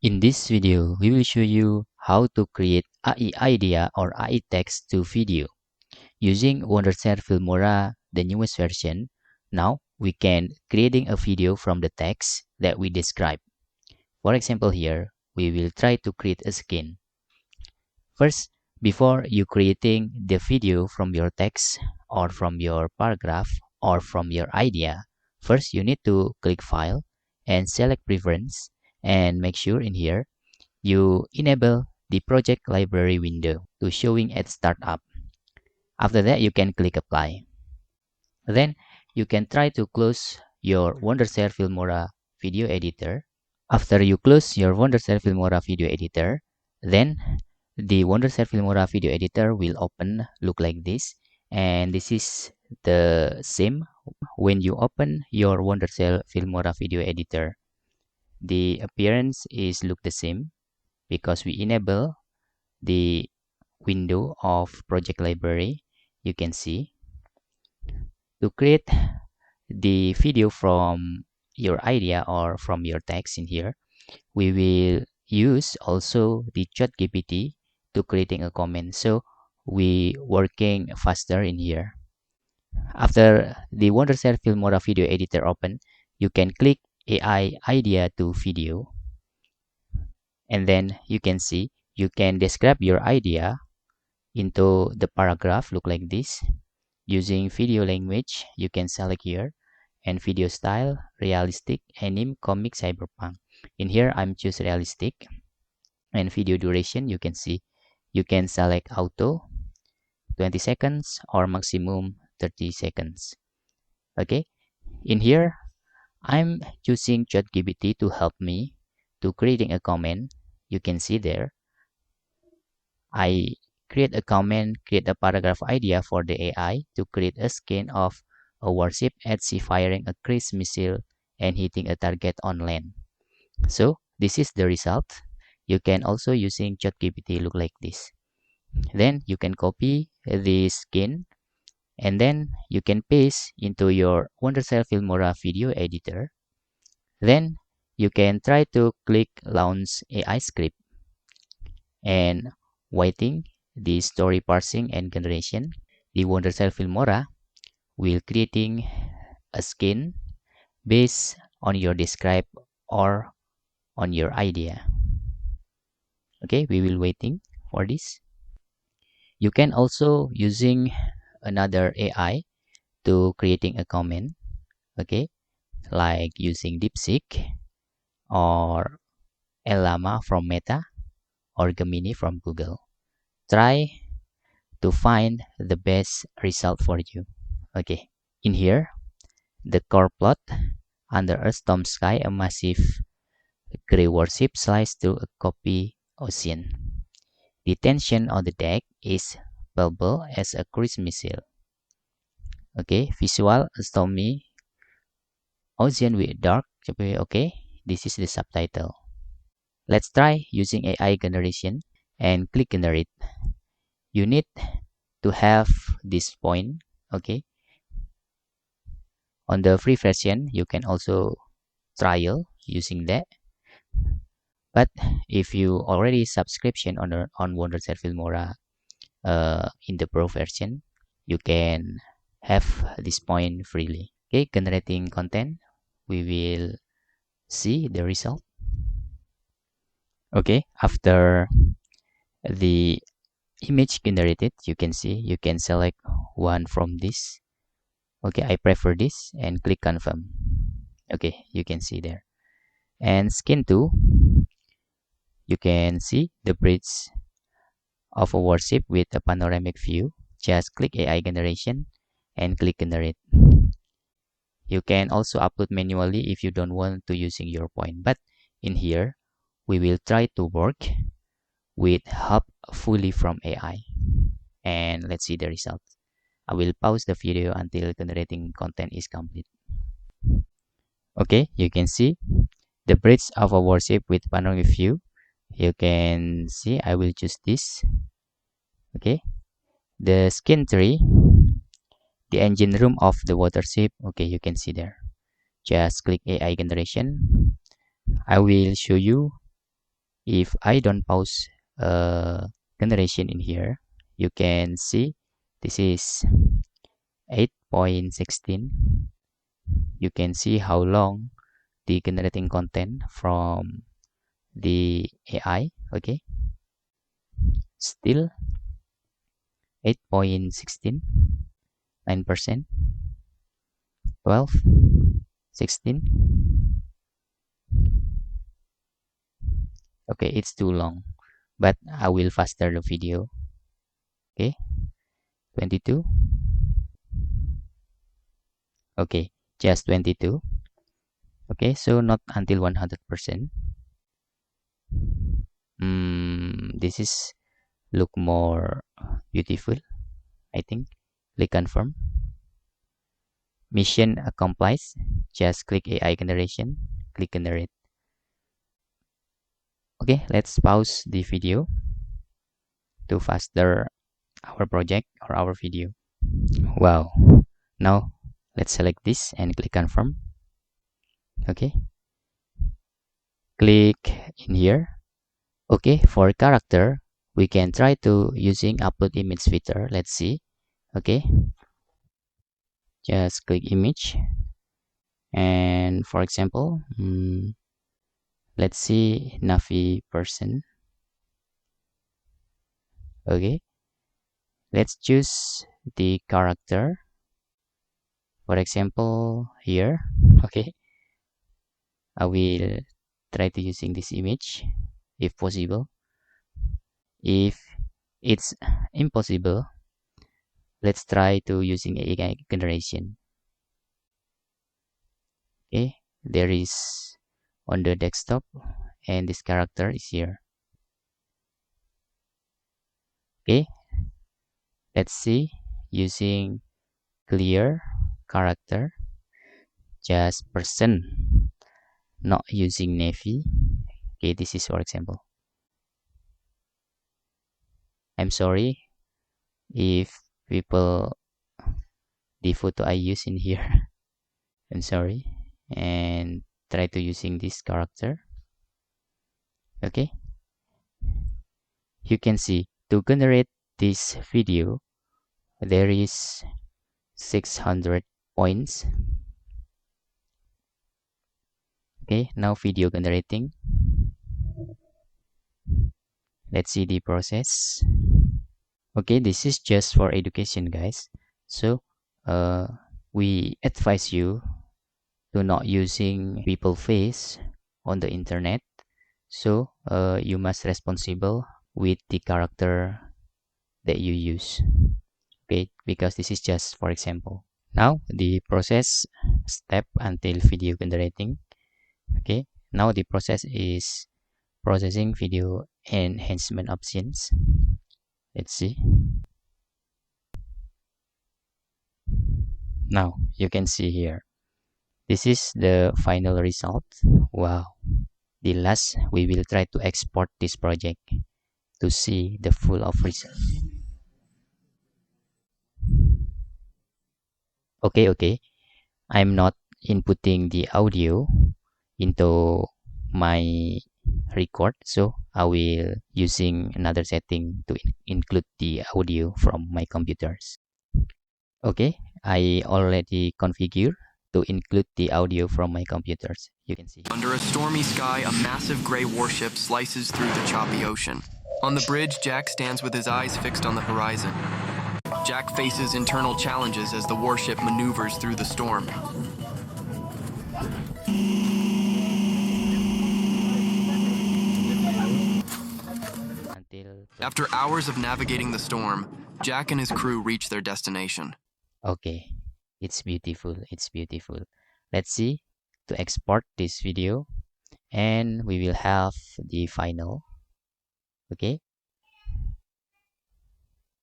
In this video, we will show you how to create AI idea or AI text to video. Using Wondershare Filmora, the newest version, now we can creating a video from the text that we describe. For example here, we will try to create a skin. First, before you creating the video from your text or from your paragraph or from your idea, first you need to click File and select Preference and make sure in here you enable the project library window to showing at startup. After that, you can click apply. Then you can try to close your Wondershare Filmora video editor. After you close your Wondershare Filmora video editor, then the Wondershare Filmora video editor will open look like this, and this is the same when you open your Wondershare Filmora video editor. The appearance is look the same because we enable the window of project library. You can see to create the video from your idea or from your text in here, we will use also the ChatGPT to creating a comment, so we working faster in here. After the Wondershare Filmora video editor open, you can click AI idea to video, and then you can see you can describe your idea into the paragraph look like this. Using video language, you can select here, and video style, realistic, anime, comic, cyberpunk. In here, I'm choose realistic. And video duration, you can see, you can select auto, 20 seconds or maximum 30 seconds. Okay, in here, I'm choosing ChatGPT to help me to creating a comment. You can see there, I create a comment, create a paragraph idea for the AI to create a skin of a warship at sea firing a cruise missile and hitting a target on land. So this is the result. You can also using ChatGPT look like this. Then you can copy this skin and then you can paste into your Wondershare Filmora video editor. Then you can try to click launch AI script and waiting the story parsing and generation. The Wondershare Filmora will creating a skin based on your describe or on your idea. Okay, we will waiting for this. You can also using another AI to creating a comment. Okay, like using DeepSeek or Llama from Meta or Gemini from Google. Try to find the best result for you. Okay, in here, the core plot, under a storm sky, a massive gray warship slices through a copy ocean. The tension on the deck is palpable as a cruise missile. Okay, visual, a stormy ocean with dark. Okay, this is the subtitle. Let's try using AI generation and click generate. You need to have this point. Okay, on the free version, you can also trial using that. But if you already subscription on Wondershare Filmora in the pro version, you can have this point freely. Okay, generating content, we will see the result. Okay, after the image generated, you can see you can select one from this. Okay, I prefer this and click confirm. Okay, you can see there. And skin 2, you can see the bridge of a warship with a panoramic view. Just click AI generation and click generate. You can also upload manually if you don't want to using your point, but in here we will try to work with help fully from AI, and let's see the result. I will pause the video until generating content is complete. Okay, you can see the bridge of a warship with panoramic view. You can see I will choose this. Okay, the skin 3, the engine room of the watership. Okay, you can see there. Just click AI generation. I will show you If I don't pause generation in here, you can see this is 8.16. You can see how long the generating content from the AI. Okay, still 8.16, 9%, 12, 16. Okay, it's too long, but I will faster the video. Okay, 22. Okay, just 22. Okay, so not until 100%. This is look more beautiful, I think. Click confirm. Mission accomplished. Just click AI generation. Click generate. Okay, let's pause the video to faster our project or our video. Wow. Now let's select this and click confirm. Okay, click in here. Okay, for character, we can try to using upload image filter. Let's see. Okay, just click image, and for example, let's see Navi person. Okay, let's choose the character. For example, here. Okay, I will try to using this image if possible. If it's impossible, let's try to using AI generation. Okay, there is on the desktop, and this character is here. Okay, let's see using clear character, just person, not using navy. Okay, this is for example. I'm sorry if people the photo I use in here. I'm sorry, and try to using this character. Okay, you can see to generate this video there is 600 points. Okay, now video generating. Let's see the process. Okay, this is just for education, guys. So we advise you to not using people face on the internet. So you must responsible with the character that you use. Okay, because this is just for example. Now the process step until video generating. Okay, now the process is processing video enhancement options. Let's see. Now you can see here. This is the final result. Wow. The last, we will try to export this project to see the full of result. Okay. I'm not inputting the audio into my record, so I will using another setting to include the audio from my computers. Okay, I already configured to include the audio from my computers. You can see. Under a stormy sky, a massive gray warship slices through the choppy ocean. On the bridge, Jack stands with his eyes fixed on the horizon. Jack faces internal challenges as the warship maneuvers through the storm. After hours of navigating the storm, Jack and his crew reach their destination. Okay, it's beautiful. It's beautiful. Let's see to export this video, and we will have the final. Okay,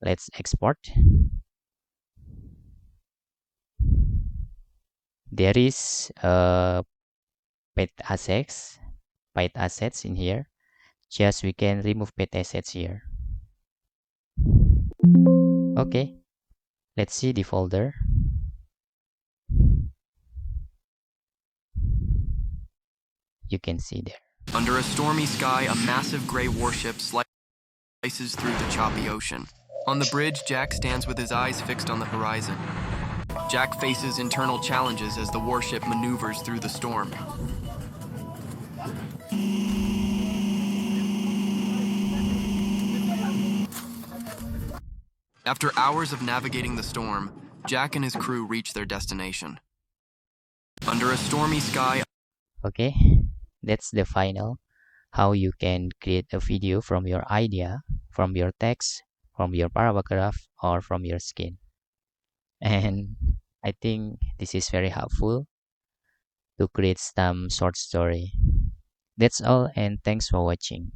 let's export. There is pet assets in here. Just we can remove pet assets here. Okay, let's see the folder. You can see there. Under a stormy sky, a massive gray warship slices through the choppy ocean. On the bridge, Jack stands with his eyes fixed on the horizon. Jack faces internal challenges as the warship maneuvers through the storm. After hours of navigating the storm, Jack and his crew reach their destination. Under a stormy sky, Okay, that's the final. How you can create a video from your idea, from your text, from your paragraph, or from your skin. And I think this is very helpful to create some short story. That's all, and thanks for watching.